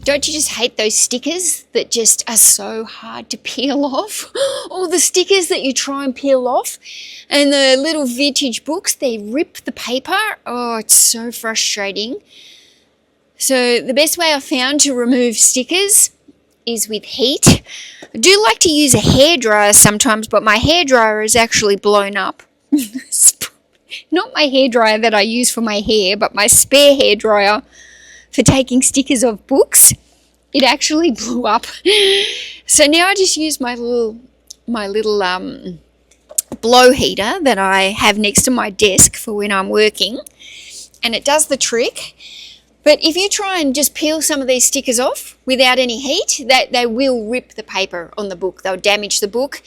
Don't you just hate those stickers that just are so hard to peel off? All the stickers that you try and peel off, and the little vintage books, they rip the paper. Oh, it's so frustrating. So the best way I found to remove stickers is with heat. I do like to use a hairdryer sometimes, but my hairdryer is actually blown up. Not my hairdryer that I use for my hair, but my spare hairdryer for taking stickers off books. It actually blew up. So now I just use my little blow heater that I have next to my desk for when I'm working, and it does the trick. But if you try and just peel some of these stickers off without any heat, they will rip the paper on the book. They'll damage the book,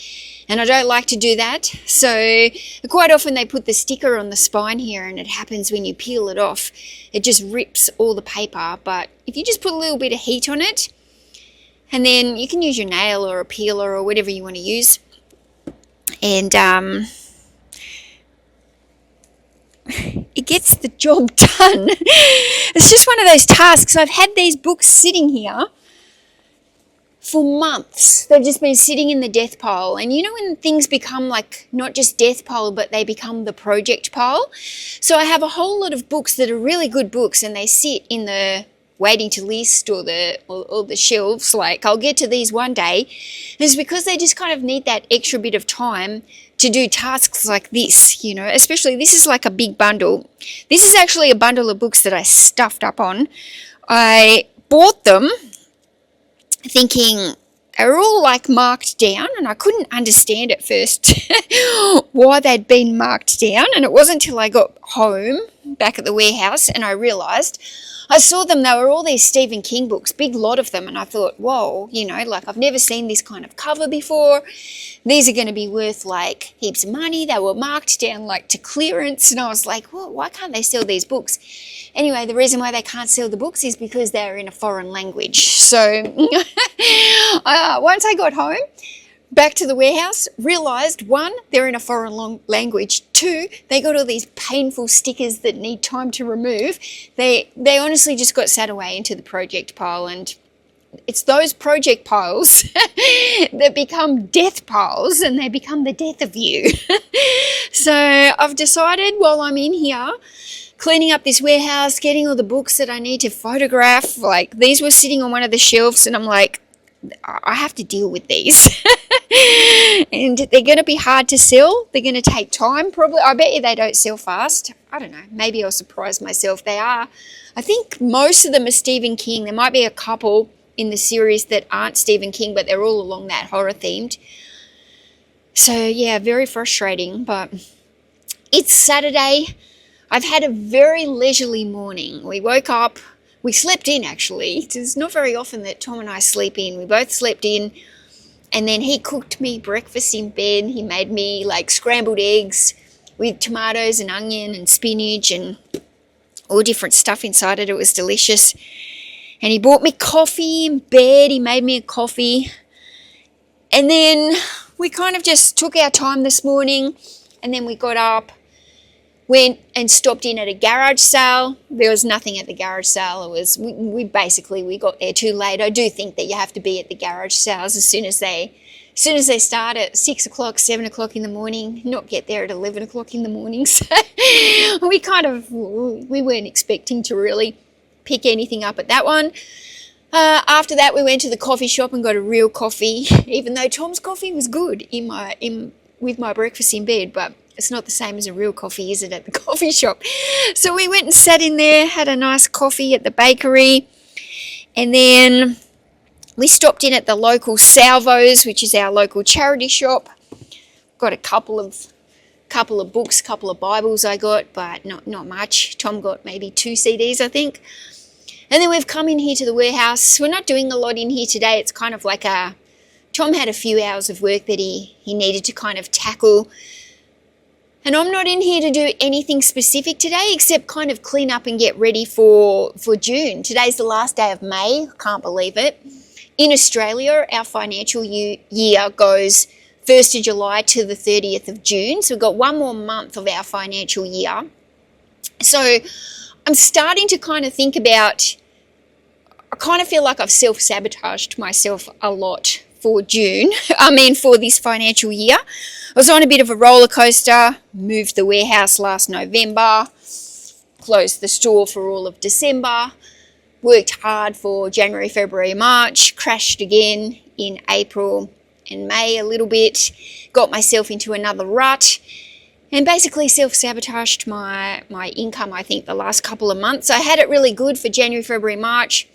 and I don't like to do that. So quite often they put the sticker on the spine here, and it happens when you peel it off. It just rips all the paper. But if you just put a little bit of heat on it, and then you can use your nail or a peeler or whatever you want to use, and it gets the job done. It's just one of those tasks. I've had these books sitting here for months. They've just been sitting in the death pile. And you know when things become like not just death pile, but they become the project pile? So I have a whole lot of books that are really good books, and they sit in the waiting to list or the shelves. Like, I'll get to these one day. And it's because they just kind of need that extra bit of time to do tasks like this, you know, especially this is like a big bundle. This is actually a bundle of books that I stuffed up on. I bought them thinking they were all like marked down, and I couldn't understand at first why they'd been marked down. And it wasn't until I got home back at the warehouse and I realised, I saw them, they were all these Stephen King books, big lot of them, and I thought, whoa, you know, like I've never seen this kind of cover before. These are going to be worth like heaps of money. They were marked down like to clearance, and I was like, well, why can't they sell these books? Anyway, the reason why they can't sell the books is because they're in a foreign language. So once I got home, back to the warehouse, realised, one, they're in a foreign language. Two, they got all these painful stickers that need time to remove. They honestly just got sat away into the project pile, and it's those project piles that become death piles, and they become the death of you. So I've decided while I'm in here cleaning up this warehouse, getting all the books that I need to photograph, like these were sitting on one of the shelves, and I'm like, I have to deal with these. And they're going to be hard to sell. They're going to take time probably. I bet you they don't sell fast. I don't know. Maybe I'll surprise myself. They are. I think most of them are Stephen King. There might be a couple in the series that aren't Stephen King, but they're all along that horror themed. So yeah, very frustrating, but it's Saturday. I've had a very leisurely morning. We woke up. We slept in, actually. It's not very often that Tom and I sleep in. We both slept in, and then he cooked me breakfast in bed. He made me like scrambled eggs with tomatoes and onion and spinach and all different stuff inside it. It was delicious. And he bought me coffee in bed. He made me a coffee. And then we kind of just took our time this morning, and then we got up, went and stopped in at a garage sale. There was nothing at the garage sale. It was we got there too late. I do think that you have to be at the garage sales as soon as they start at 6 o'clock, 7 o'clock in the morning, not get there at 11 o'clock in the morning. So we weren't expecting to really pick anything up at that one. After that, we went to the coffee shop and got a real coffee, even though Tom's coffee was good with my breakfast in bed, but it's not the same as a real coffee, is it, at the coffee shop? So we went and sat in there, had a nice coffee at the bakery, and then we stopped in at the local Salvos, which is our local charity shop. Got a couple of books, couple of Bibles I got, but not much. Tom got maybe 2 CDs, I think. And then we've come in here to the warehouse. We're not doing a lot in here today. It's kind of like a Tom had a few hours of work that he needed to kind of tackle. And I'm not in here to do anything specific today except kind of clean up and get ready for June. Today's the last day of May. Can't believe it. In Australia, our financial year goes 1st of July to the 30th of June. So we've got one more month of our financial year. So I'm starting to kind of think about, I kind of feel like I've self-sabotaged myself a lot for for this financial year. I was on a bit of a roller coaster, moved the warehouse last November, closed the store for all of December, worked hard for January, February, March, crashed again in April and May a little bit, got myself into another rut, and basically self-sabotaged my income, I think, the last couple of months. I had it really good for January, February, March.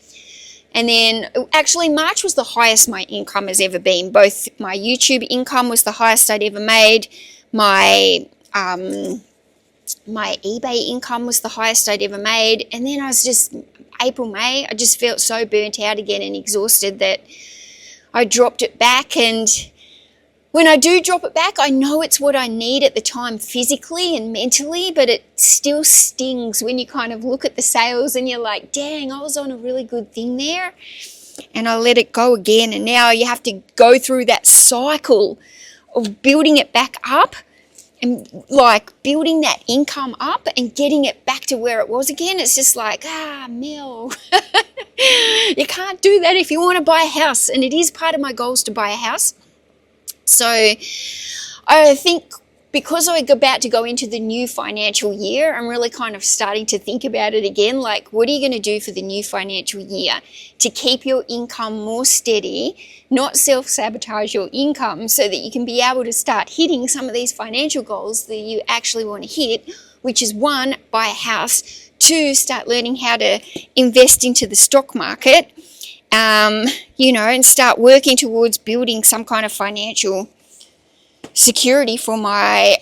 And then actually March was the highest my income has ever been. Both my YouTube income was the highest I'd ever made. My eBay income was the highest I'd ever made. And then I was just, April, May, I just felt so burnt out again and exhausted that I dropped it back. And when I do drop it back, I know it's what I need at the time physically and mentally, but it still stings when you kind of look at the sales and you're like, dang, I was on a really good thing there and I let it go again. And now you have to go through that cycle of building it back up and like building that income up and getting it back to where it was again. It's just like, Mel, you can't do that if you want to buy a house. And it is part of my goals to buy a house. So I think because I'm about to go into the new financial year, I'm really kind of starting to think about it again. Like, what are you going to do for the new financial year to keep your income more steady, not self-sabotage your income so that you can be able to start hitting some of these financial goals that you actually want to hit, which is 1, buy a house, 2, start learning how to invest into the stock market, and start working towards building some kind of financial security for my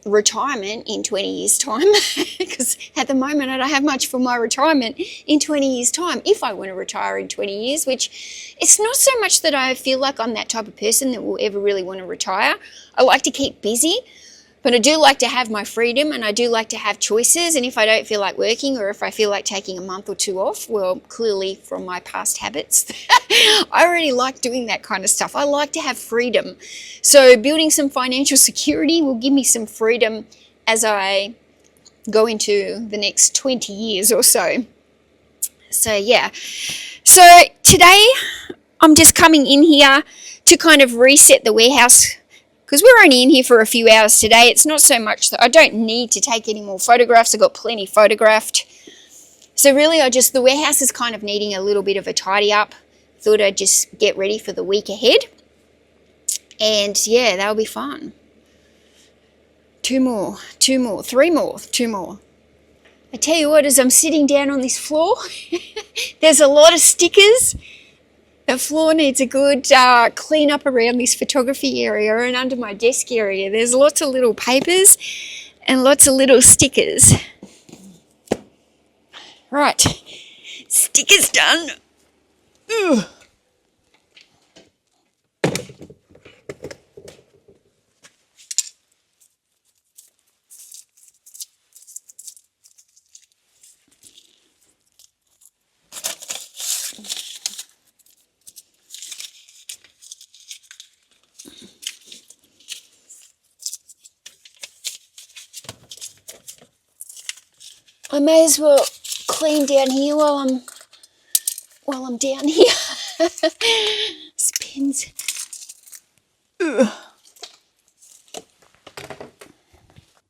retirement in 20 years' time. Because at the moment I don't have much for my retirement in 20 years' time, if I want to retire in 20 years, which it's not so much that I feel like I'm that type of person that will ever really want to retire. I like to keep busy. But I do like to have my freedom and I do like to have choices. And if I don't feel like working or if I feel like taking a month or 2 off, well, clearly from my past habits, I already like doing that kind of stuff. I like to have freedom. So building some financial security will give me some freedom as I go into the next 20 years or so. So yeah. So today I'm just coming in here to kind of reset the warehouse, because we're only in here for a few hours today. It's not so much that I don't need to take any more photographs. I've got plenty photographed. So really, the warehouse is kind of needing a little bit of a tidy up. Thought I'd just get ready for the week ahead. And yeah, that'll be fun. 2 more, 3 more, 2 more. I tell you what, as I'm sitting down on this floor, there's a lot of stickers. The floor needs a good clean up around this photography area and under my desk area. There's lots of little papers and lots of little stickers. Right, stickers done. Ugh. I may as well clean down here while I'm down here. Spins. Ugh.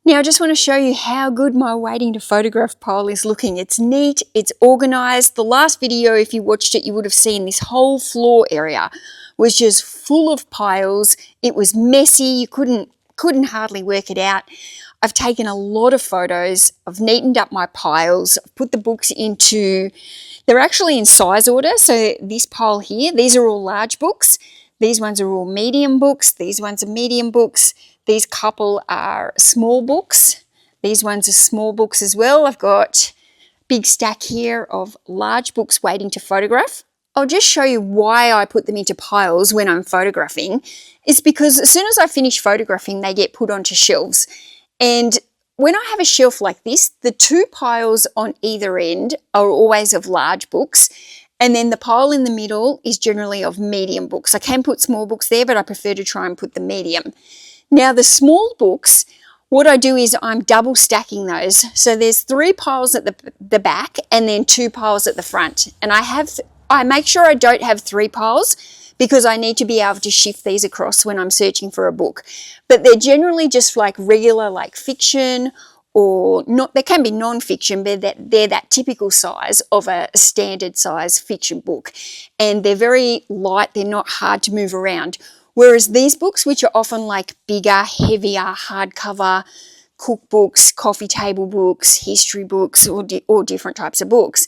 Now I just want to show you how good my waiting to photograph pile is looking. It's neat, it's organised. The last video, if you watched it, you would have seen this whole floor area was just full of piles. It was messy, you couldn't hardly work it out. I've taken a lot of photos, I've neatened up my piles, I've put the books they're actually in size order. So this pile here, these are all large books. These ones are all medium books. These ones are medium books. These couple are small books. These ones are small books as well. I've got a big stack here of large books waiting to photograph. I'll just show you why I put them into piles when I'm photographing. It's because as soon as I finish photographing, they get put onto shelves. And when I have a shelf like this, the two piles on either end are always of large books. And then the pile in the middle is generally of medium books. I can put small books there, but I prefer to try and put the medium. Now the small books, what I do is I'm double stacking those. So there's 3 piles at the back and then 2 piles at the front. And I make sure I don't have 3 piles because I need to be able to shift these across when I'm searching for a book. But they're generally just like regular, like fiction, or not. They can be non-fiction, but they're that typical size of a standard size fiction book. And they're very light, they're not hard to move around. Whereas these books, which are often like bigger, heavier, hardcover, cookbooks, coffee table books, history books, or different types of books,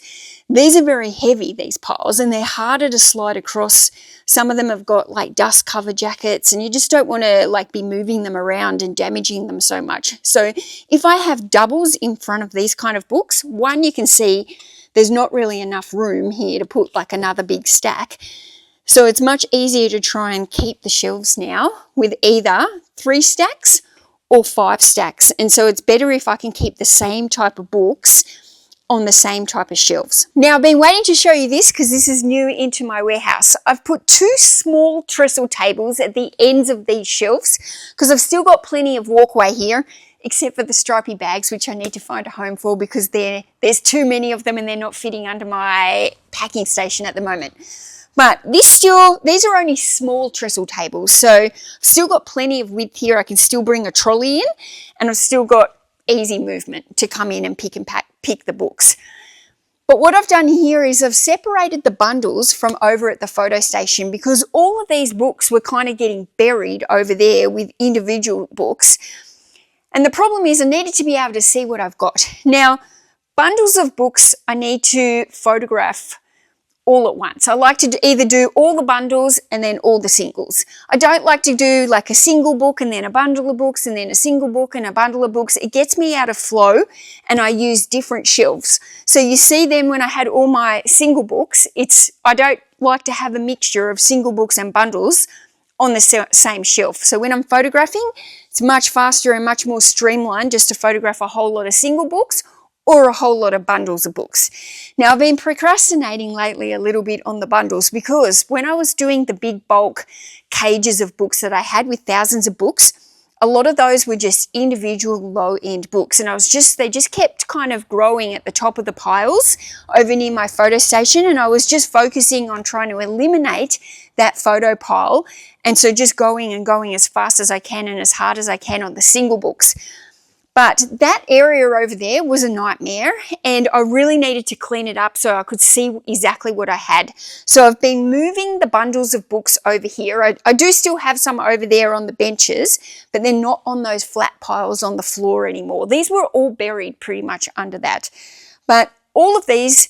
these are very heavy, these piles, and they're harder to slide across. Some of them have got like dust cover jackets, and you just don't want to like be moving them around and damaging them so much. So if I have doubles in front of these kind of books, one, you can see there's not really enough room here to put like another big stack. So it's much easier to try and keep the shelves now with either 3 stacks or 5 stacks. And so it's better if I can keep the same type of books on the same type of shelves. Now I've been waiting to show you this because this is new into my warehouse. I've put 2 small trestle tables at the ends of these shelves because I've still got plenty of walkway here, except for the stripy bags, which I need to find a home for because there's too many of them and they're not fitting under my packing station at the moment. But these are only small trestle tables, so I've still got plenty of width here. I can still bring a trolley in, and I've still got easy movement to come in and pick the books. But what I've done here is I've separated the bundles from over at the photo station because all of these books were kind of getting buried over there with individual books. And the problem is I needed to be able to see what I've got. Now, bundles of books I need to photograph all at once. I like to either do all the bundles and then all the singles. I don't like to do like a single book and then a bundle of books and then a single book and a bundle of books. It gets me out of flow and I use different shelves. So you see then when I had all my single books, I don't like to have a mixture of single books and bundles on the same shelf. So when I'm photographing, it's much faster and much more streamlined just to photograph a whole lot of single books or a whole lot of bundles of books. Now, I've been procrastinating lately a little bit on the bundles because when I was doing the big bulk cages of books that I had with thousands of books, a lot of those were just individual low-end books, and they just kept kind of growing at the top of the piles over near my photo station, and I was just focusing on trying to eliminate that photo pile, and so just going and going as fast as I can and as hard as I can on the single books. But that area over there was a nightmare and I really needed to clean it up so I could see exactly what I had. So I've been moving the bundles of books over here. I do still have some over there on the benches, but they're not on those flat piles on the floor anymore. These were all buried pretty much under that. But all of these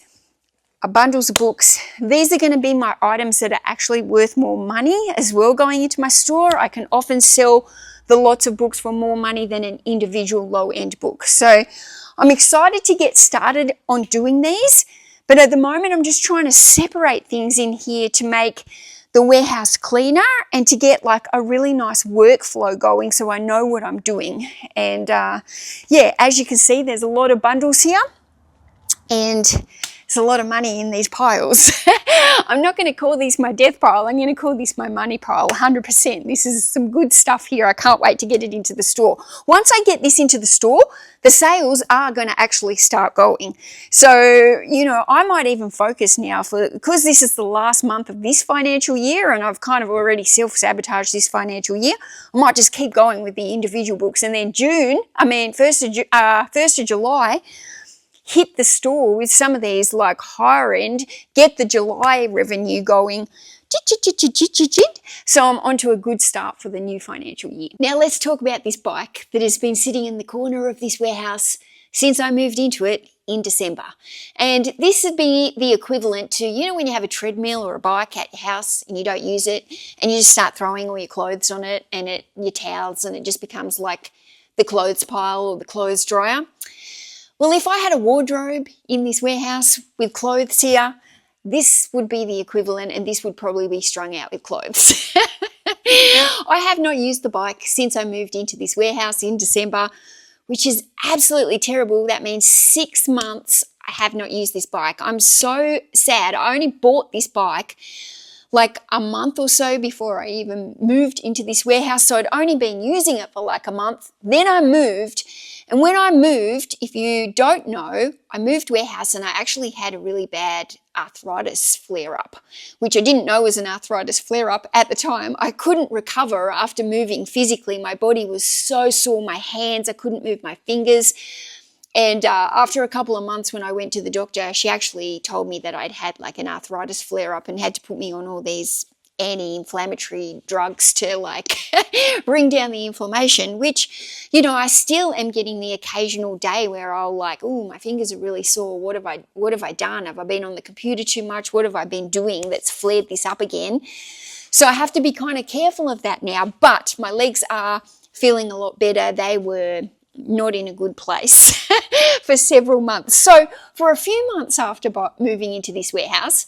are bundles of books. These are going to be my items that are actually worth more money as well going into my store. I can often sell the lots of books for more money than an individual low-end book. So I'm excited to get started on doing these, but at the moment I'm just trying to separate things in here to make the warehouse cleaner and to get like a really nice workflow going so I know what I'm doing. And yeah, as you can see, there's a lot of bundles here and there's a lot of money in these piles. I'm not going to call these my death pile. I'm going to call this my money pile, 100%. This is some good stuff here. I can't wait to get it into the store. Once I get this into the store, the sales are going to actually start going. So, you know, I might even focus now because this is the last month of this financial year and I've kind of already self-sabotaged this financial year. I might just keep going with the individual books and then 1st of July, hit the store with some of these like higher end, get the July revenue going. So I'm onto a good start for the new financial year. Now let's talk about this bike that has been sitting in the corner of this warehouse since I moved into it in December. And this would be the equivalent to, you know, when you have a treadmill or a bike at your house and you don't use it and you just start throwing all your clothes on it and your towels and it just becomes like the clothes pile or the clothes dryer. Well, if I had a wardrobe in this warehouse with clothes here, this would be the equivalent, and this would probably be strung out with clothes. I have not used the bike since I moved into this warehouse in December, which is absolutely terrible. That means 6 months I have not used this bike. I'm so sad. I only bought this bike like a month or so before I even moved into this warehouse. So I'd only been using it for like a month. Then I moved. And when I moved, if you don't know, I moved warehouse and I actually had a really bad arthritis flare-up, which I didn't know was an arthritis flare-up at the time. I couldn't recover after moving physically. My body was so sore, my hands, I couldn't move my fingers. And after a couple of months when I went to the doctor, she actually told me that I'd had like an arthritis flare-up and had to put me on all these anti-inflammatory drugs to like bring down the inflammation, which, you know, I still am getting the occasional day where I'll like, oh, my fingers are really sore. What have I done? Have I been on the computer too much? What have I been doing that's flared this up again? So I have to be kind of careful of that now, but my legs are feeling a lot better. They were not in a good place for several months. So for a few months after moving into this warehouse,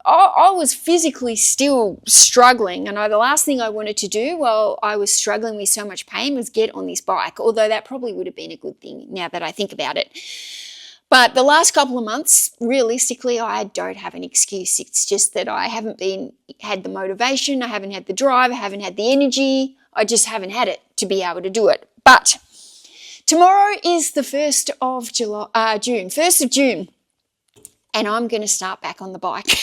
I was physically still struggling, and the last thing I wanted to do while I was struggling with so much pain was get on this bike, although that probably would have been a good thing now that I think about it. But the last couple of months, realistically, I don't have an excuse. It's just that I haven't had the motivation, I haven't had the drive, I haven't had the energy, I just haven't had it to be able to do it. But tomorrow is the 1st of June, and I'm going to start back on the bike.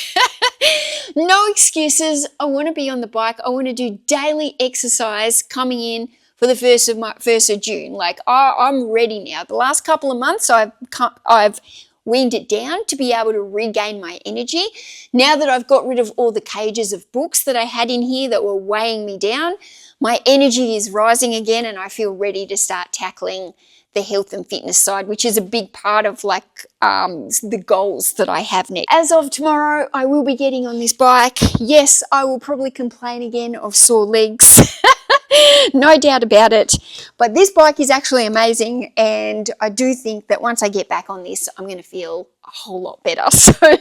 No excuses. I want to be on the bike. I want to do daily exercise coming in for the 1st of June. Like I'm ready now. The last couple of months I've weaned it down to be able to regain my energy. Now that I've got rid of all the cages of books that I had in here that were weighing me down, my energy is rising again and I feel ready to start tackling the health and fitness side, which is a big part of like the goals that I have next. As of tomorrow, I will be getting on this bike. Yes, I will probably complain again of sore legs. No doubt about it. But this bike is actually amazing, and I do think that once I get back on this, I'm going to feel a whole lot better. So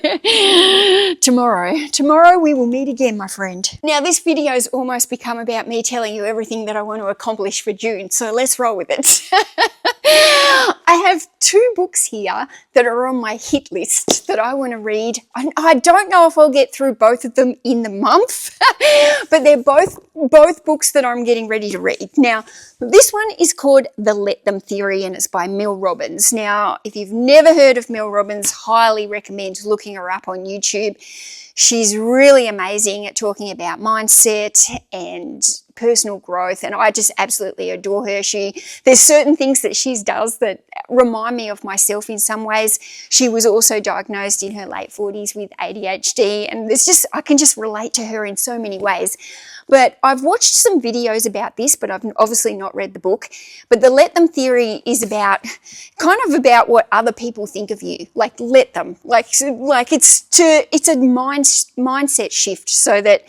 tomorrow we will meet again, my friend. Now this video has almost become about me telling you everything that I want to accomplish for June, so let's roll with it. I have 2 books here that are on my hit list that I want to read. I don't know if I'll get through both of them in the month, but they're both books that I'm getting ready to read. Now, this one is called The Let Them Theory, and it's by Mel Robbins. Now, if you've never heard of Mel Robbins, highly recommend looking her up on YouTube. She's really amazing at talking about mindset and personal growth, and I just absolutely adore her. There's certain things that she does that remind me of myself in some ways. She was also diagnosed in her late 40s with ADHD, and I can just relate to her in so many ways. But I've watched some videos about this, but I've obviously not read the book. But the Let Them Theory is about what other people think of you. Like, let them. It's a mindset shift, so that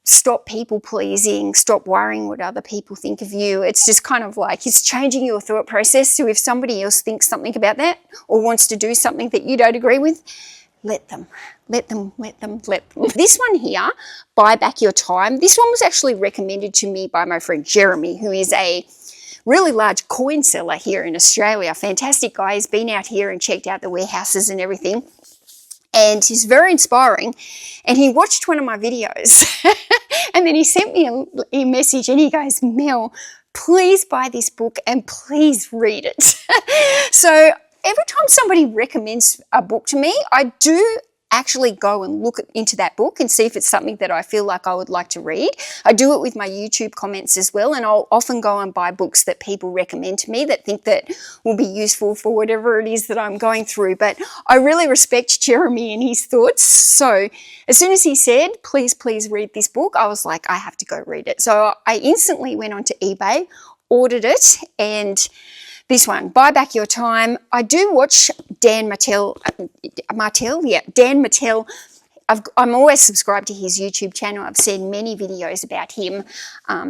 stop people pleasing, stop worrying what other people think of you. It's just kind of like it's changing your thought process. So if somebody else thinks something about that or wants to do something that you don't agree with, let them. This one here, Buy Back Your Time, this one was actually recommended to me by my friend Jeremy, who is a really large coin seller here in Australia. Fantastic guy. He's been out here and checked out the warehouses and everything. And he's very inspiring. And he watched one of my videos and then he sent me a message and he goes, Mel, please buy this book and please read it. So every time somebody recommends a book to me, I do actually go and look into that book and see if it's something that I feel like I would like to read. I do it with my YouTube comments as well, and I'll often go and buy books that people recommend to me that think that will be useful for whatever it is that I'm going through. But I really respect Jeremy and his thoughts. So as soon as he said, please read this book, I was like, I have to go read it. So I instantly went onto eBay, ordered it, and this one, Buy Back Your Time. I do watch Dan Martell. Dan Martell. I'm always subscribed to his YouTube channel. I've seen many videos about him.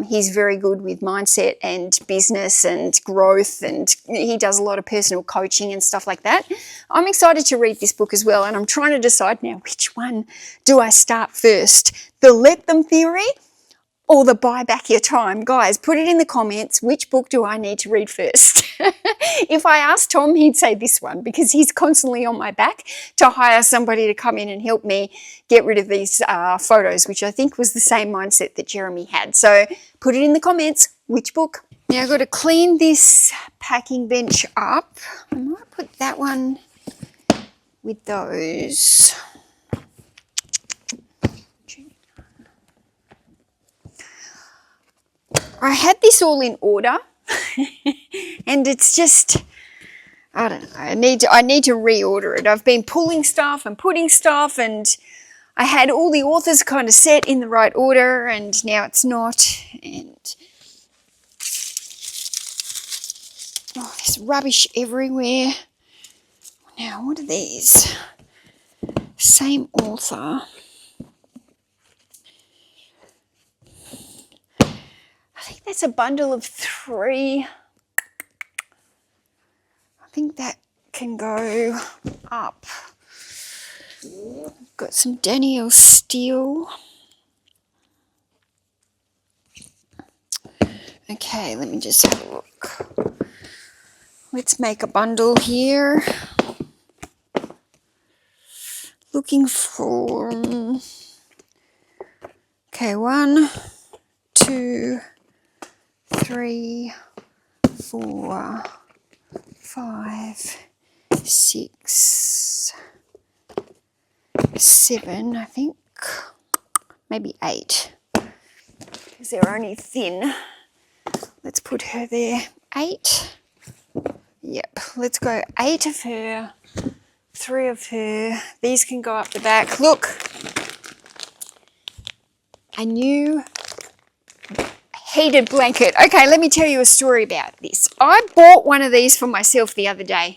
He's very good with mindset and business and growth, and he does a lot of personal coaching and stuff like that. I'm excited to read this book as well, and I'm trying to decide now which one do I start first. The Let Them Theory or the Buy Back Your Time. Guys, put it in the comments, which book do I need to read first? If I asked Tom, he'd say this one, because he's constantly on my back to hire somebody to come in and help me get rid of these photos, which I think was the same mindset that Jeremy had. So put it in the comments, which book? Now I've got to clean this packing bench up. I might put that one with those. I had this all in order and it's just, I don't know, I need to reorder it. I've been pulling stuff and putting stuff, and I had all the authors kind of set in the right order, and now it's not. And oh, there's rubbish everywhere. Now, what are these? Same author. I think that's a bundle of 3. I think that can go up. Got some Danielle Steele. Okay, let me just have a look. Let's make a bundle here. Looking for, okay, 1, 2, 3, 4, 5, 6, 7, I think, maybe 8, because they're only thin. Let's put her there. 8. Yep, let's go 8 of her, 3 of her. These can go up the back. Look, a new heated blanket. Okay, let me tell you a story about this. I bought one of these for myself the other day.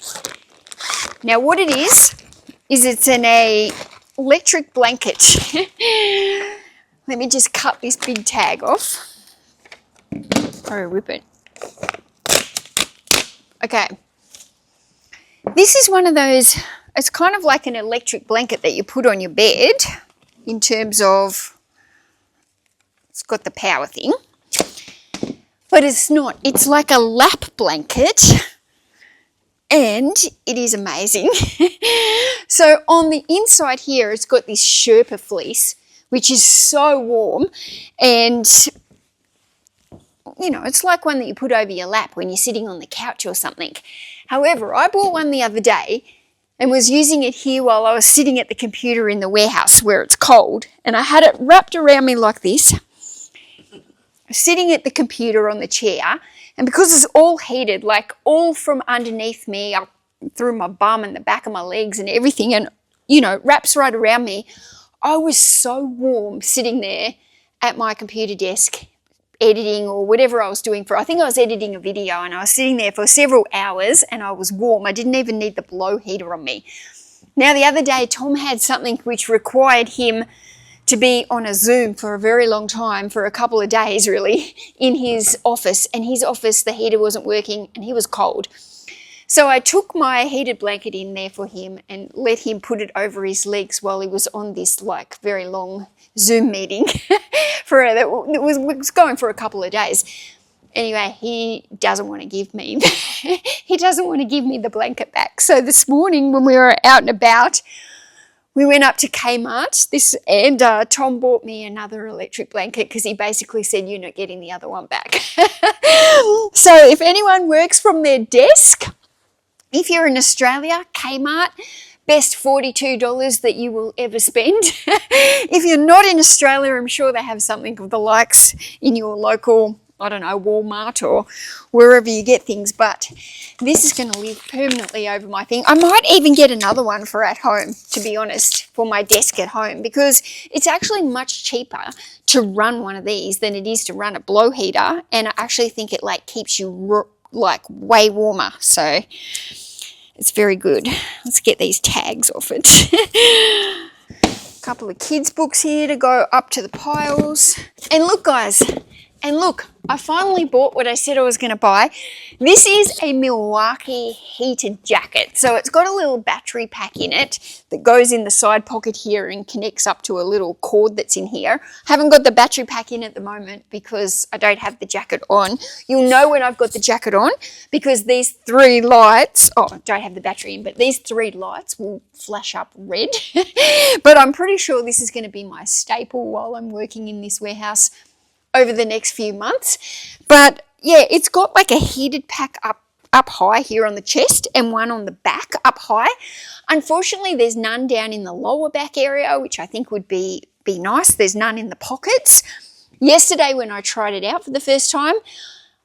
Now what it is it's an electric blanket. Let me just cut this big tag off. Or rip it. Okay. This is one of those, it's kind of like an electric blanket that you put on your bed, in terms of, it's got the power thing. But it's not. It's like a lap blanket, and it is amazing. So on the inside here, it's got this Sherpa fleece, which is so warm, and you know, it's like one that you put over your lap when you're sitting on the couch or something. However, I bought one the other day and was using it here while I was sitting at the computer in the warehouse where it's cold, and I had it wrapped around me like this, sitting at the computer on the chair, and because it's all heated, like all from underneath me up through my bum and the back of my legs and everything, and you know, wraps right around me, I was so warm sitting there at my computer desk editing or whatever I was doing I think I was editing a video, and I was sitting there for several hours and I was warm. I didn't even need the blow heater on me. Now the other day Tom had something which required him to be on a Zoom for a very long time, for a couple of days really, in his office, and his office, the heater wasn't working and he was cold. So I took my heated blanket in there for him and let him put it over his legs while he was on this like very long Zoom meeting that was going for a couple of days. Anyway, he doesn't want to give me the blanket back. So this morning when we were out and about, we went up to Kmart and Tom bought me another electric blanket because he basically said, you're not getting the other one back. So if anyone works from their desk, if you're in Australia, Kmart, best $42 that you will ever spend. If you're not in Australia, I'm sure they have something of the likes in your local, I don't know, Walmart or wherever you get things, but this is going to live permanently over my thing. I might even get another one for at home, to be honest, for my desk at home, because it's actually much cheaper to run one of these than it is to run a blow heater, and I actually think it like keeps you like way warmer, so it's very good. Let's get these tags off it. couple of kids' books here to go up to the piles. And look, guys, and look, I finally bought what I said I was going to buy. This is a Milwaukee heated jacket. So it's got a little battery pack in it that goes in the side pocket here and connects up to a little cord that's in here. Haven't got the battery pack in at the moment because I don't have the jacket on. You'll know when I've got the jacket on because these 3 lights, oh, I don't have the battery in, but these 3 lights will flash up red. But I'm pretty sure this is going to be my staple while I'm working in this warehouse over the next few months. But yeah, it's got like a heated pack up high here on the chest and one on the back up high. Unfortunately, there's none down in the lower back area, which I think would be nice. There's none in the pockets. Yesterday when I tried it out for the first time,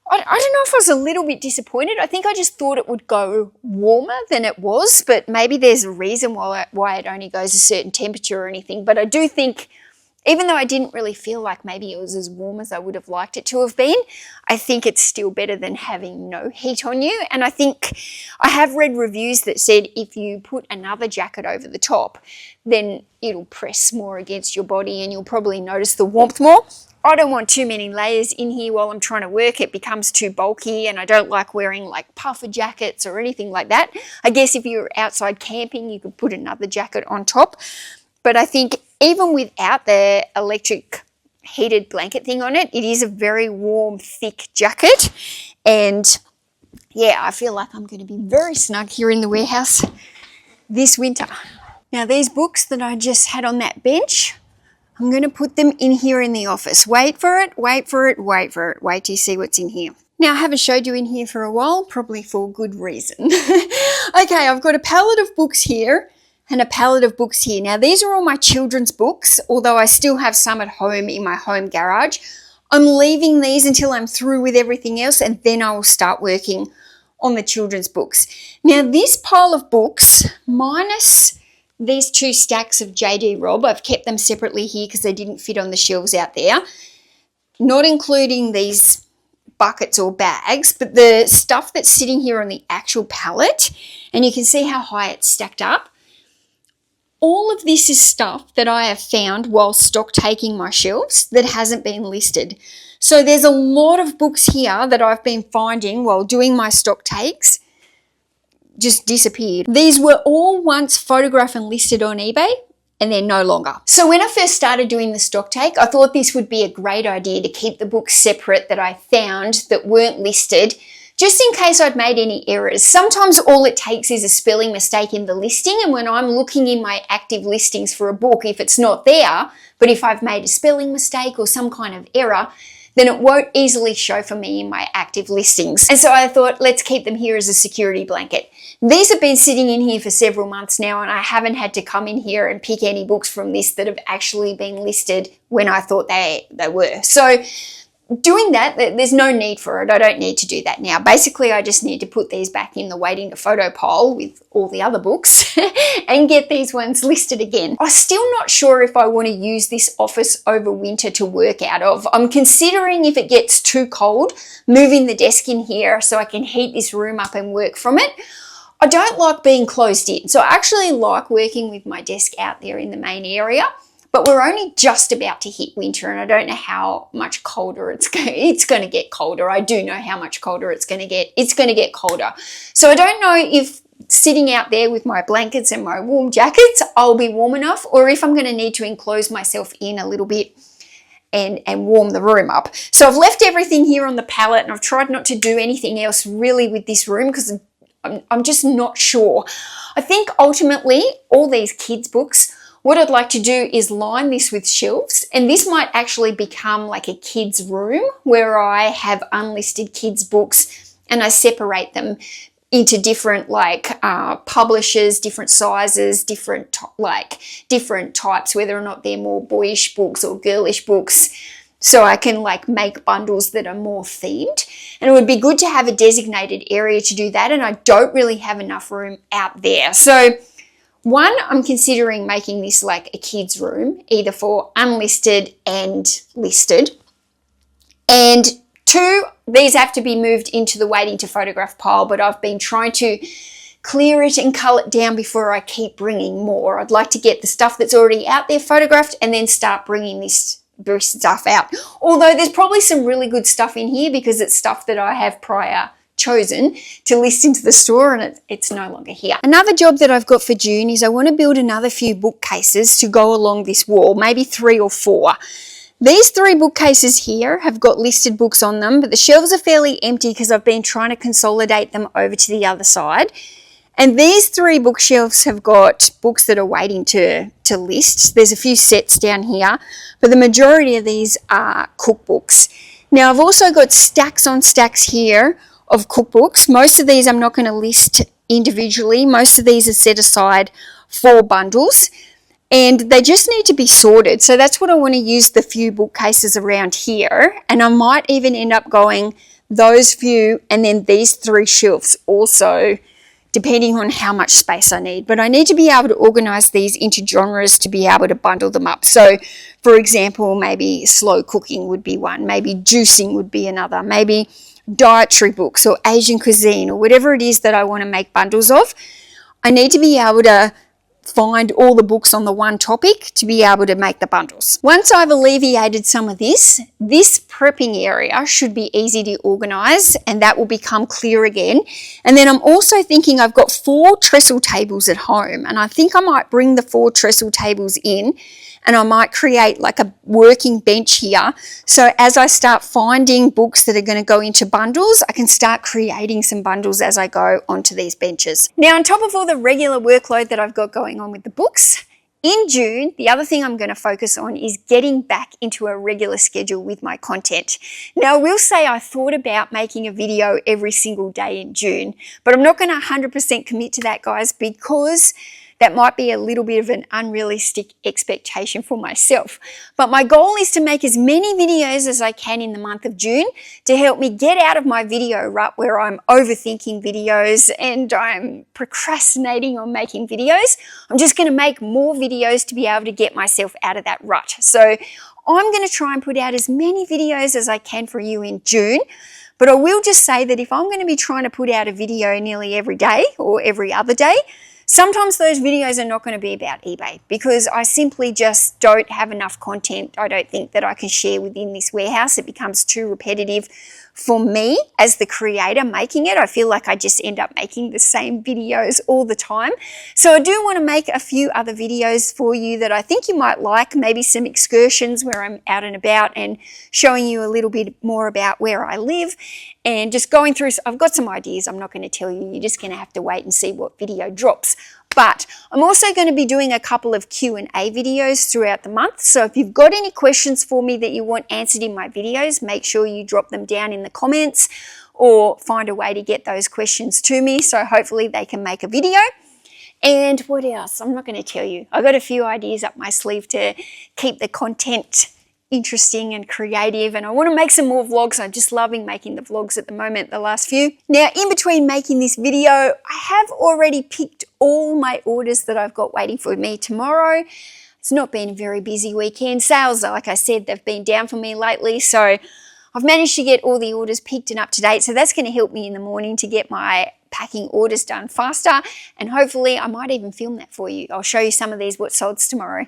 I don't know if I was a little bit disappointed. I think I just thought it would go warmer than it was, but maybe there's a reason why it only goes a certain temperature or anything. But I do think, even though I didn't really feel like maybe it was as warm as I would have liked it to have been, I think it's still better than having no heat on you. And I think I have read reviews that said if you put another jacket over the top, then it'll press more against your body and you'll probably notice the warmth more. I don't want too many layers in here while I'm trying to work. It becomes too bulky and I don't like wearing like puffer jackets or anything like that. I guess if you're outside camping, you could put another jacket on top. But I think even without the electric heated blanket thing on it, it is a very warm, thick jacket. And yeah, I feel like I'm going to be very snug here in the warehouse this winter. Now, these books that I just had on that bench, I'm going to put them in here in the office. Wait for it, wait for it, wait for it. Wait till you see what's in here. Now, I haven't showed you in here for a while, probably for good reason. Okay, I've got a pallet of books here and a pallet of books here. Now, these are all my children's books, although I still have some at home in my home garage. I'm leaving these until I'm through with everything else, and then I will start working on the children's books. Now, this pile of books, minus these 2 stacks of JD Robb, I've kept them separately here because they didn't fit on the shelves out there, not including these buckets or bags, but the stuff that's sitting here on the actual pallet, and you can see how high it's stacked up. All of this is stuff that I have found while stock taking my shelves that hasn't been listed. So there's a lot of books here that I've been finding while doing my stock takes just disappeared. These were all once photographed and listed on eBay, and they're no longer. So when I first started doing the stock take, I thought this would be a great idea to keep the books separate that I found that weren't listed, just in case I'd made any errors. Sometimes all it takes is a spelling mistake in the listing, and when I'm looking in my active listings for a book, if it's not there, but if I've made a spelling mistake or some kind of error, then it won't easily show for me in my active listings. And so I thought, let's keep them here as a security blanket. These have been sitting in here for several months now, and I haven't had to come in here and pick any books from this that have actually been listed when I thought they were. So doing that, there's no need for it. I don't need to do that now. Basically, I just need to put these back in the waiting to photo pile with all the other books and get these ones listed again. I'm still not sure if I want to use this office over winter to work out of. I'm considering, if it gets too cold, moving the desk in here so I can heat this room up and work from it. I don't like being closed in, so I actually like working with my desk out there in the main area. But we're only just about to hit winter, and I don't know how much colder it's going to get colder. I do know how much colder it's going to get. It's going to get colder. So I don't know if sitting out there with my blankets and my warm jackets, I'll be warm enough, or if I'm going to need to enclose myself in a little bit and warm the room up. So I've left everything here on the pallet, and I've tried not to do anything else really with this room because I'm just not sure. I think ultimately all these kids' books, what I'd like to do is line this with shelves, and this might actually become like a kids' room where I have unlisted kids' books and I separate them into different publishers, different sizes, different types, whether or not they're more boyish books or girlish books. So I can make bundles that are more themed, and it would be good to have a designated area to do that, and I don't really have enough room out there. So one, I'm considering making this like a kid's room, either for unlisted and listed. And 2, these have to be moved into the waiting to photograph pile, but I've been trying to clear it and cull it down before I keep bringing more. I'd like to get the stuff that's already out there photographed and then start bringing this stuff out. Although there's probably some really good stuff in here because it's stuff that I have prior chosen to list into the store, and it's no longer here. Another job that I've got for June is I want to build another few bookcases to go along this wall, maybe 3 or 4. These 3 bookcases here have got listed books on them, but the shelves are fairly empty because I've been trying to consolidate them over to the other side. And these 3 bookshelves have got books that are waiting to list. There's a few sets down here, but the majority of these are cookbooks. Now I've also got stacks on stacks here of cookbooks. Most of these I'm not going to list individually. Most of these are set aside for bundles, and they just need to be sorted. So that's what I want to use the few bookcases around here, and I might even end up going those few and then these 3 shelves also, depending on how much space I need. But I need to be able to organize these into genres to be able to bundle them up. So for example, maybe slow cooking would be one, maybe juicing would be another, maybe dietary books or Asian cuisine or whatever it is that I want to make bundles of. I need to be able to find all the books on the one topic to be able to make the bundles. Once I've alleviated some of this prepping area should be easy to organize, and that will become clear again. And then I'm also thinking I've got 4 trestle tables at home, and I think I might bring the 4 trestle tables in, and I might create like a working bench here. So as I start finding books that are going to go into bundles, I can start creating some bundles as I go onto these benches. Now, on top of all the regular workload that I've got going on with the books, in June, the other thing I'm going to focus on is getting back into a regular schedule with my content. Now, I will say I thought about making a video every single day in June, but I'm not going to 100% commit to that, guys, because that might be a little bit of an unrealistic expectation for myself. But my goal is to make as many videos as I can in the month of June to help me get out of my video rut where I'm overthinking videos and I'm procrastinating on making videos. I'm just going to make more videos to be able to get myself out of that rut. So I'm going to try and put out as many videos as I can for you in June. But I will just say that if I'm going to be trying to put out a video nearly every day or every other day, sometimes those videos are not going to be about eBay because I simply just don't have enough content, I don't think, that I can share within this warehouse. It becomes too repetitive for me as the creator making it. I feel like I just end up making the same videos all the time. So I do want to make a few other videos for you that I think you might like, maybe some excursions where I'm out and about and showing you a little bit more about where I live and just going through. I've got some ideas I'm not going to tell you. You're just going to have to wait and see what video drops. But I'm also going to be doing a couple of Q&A videos throughout the month. So if you've got any questions for me that you want answered in my videos, make sure you drop them down in the comments or find a way to get those questions to me. So hopefully they can make a video. And what else? I'm not going to tell you. I've got a few ideas up my sleeve to keep the content interesting and creative, and I want to make some more vlogs. I'm just loving making the vlogs at the moment, the last few. Now, in between making this video, I have already picked all my orders that I've got waiting for me tomorrow. It's not been a very busy weekend. Sales, like I said, they've been down for me lately, so I've managed to get all the orders picked and up to date, so that's going to help me in the morning to get my packing orders done faster, and hopefully I might even film that for you. I'll show you some of these what solds tomorrow.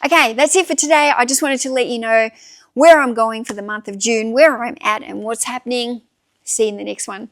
Okay, that's it for today. I just wanted to let you know where I'm going for the month of June, where I'm at and what's happening. See you in the next one.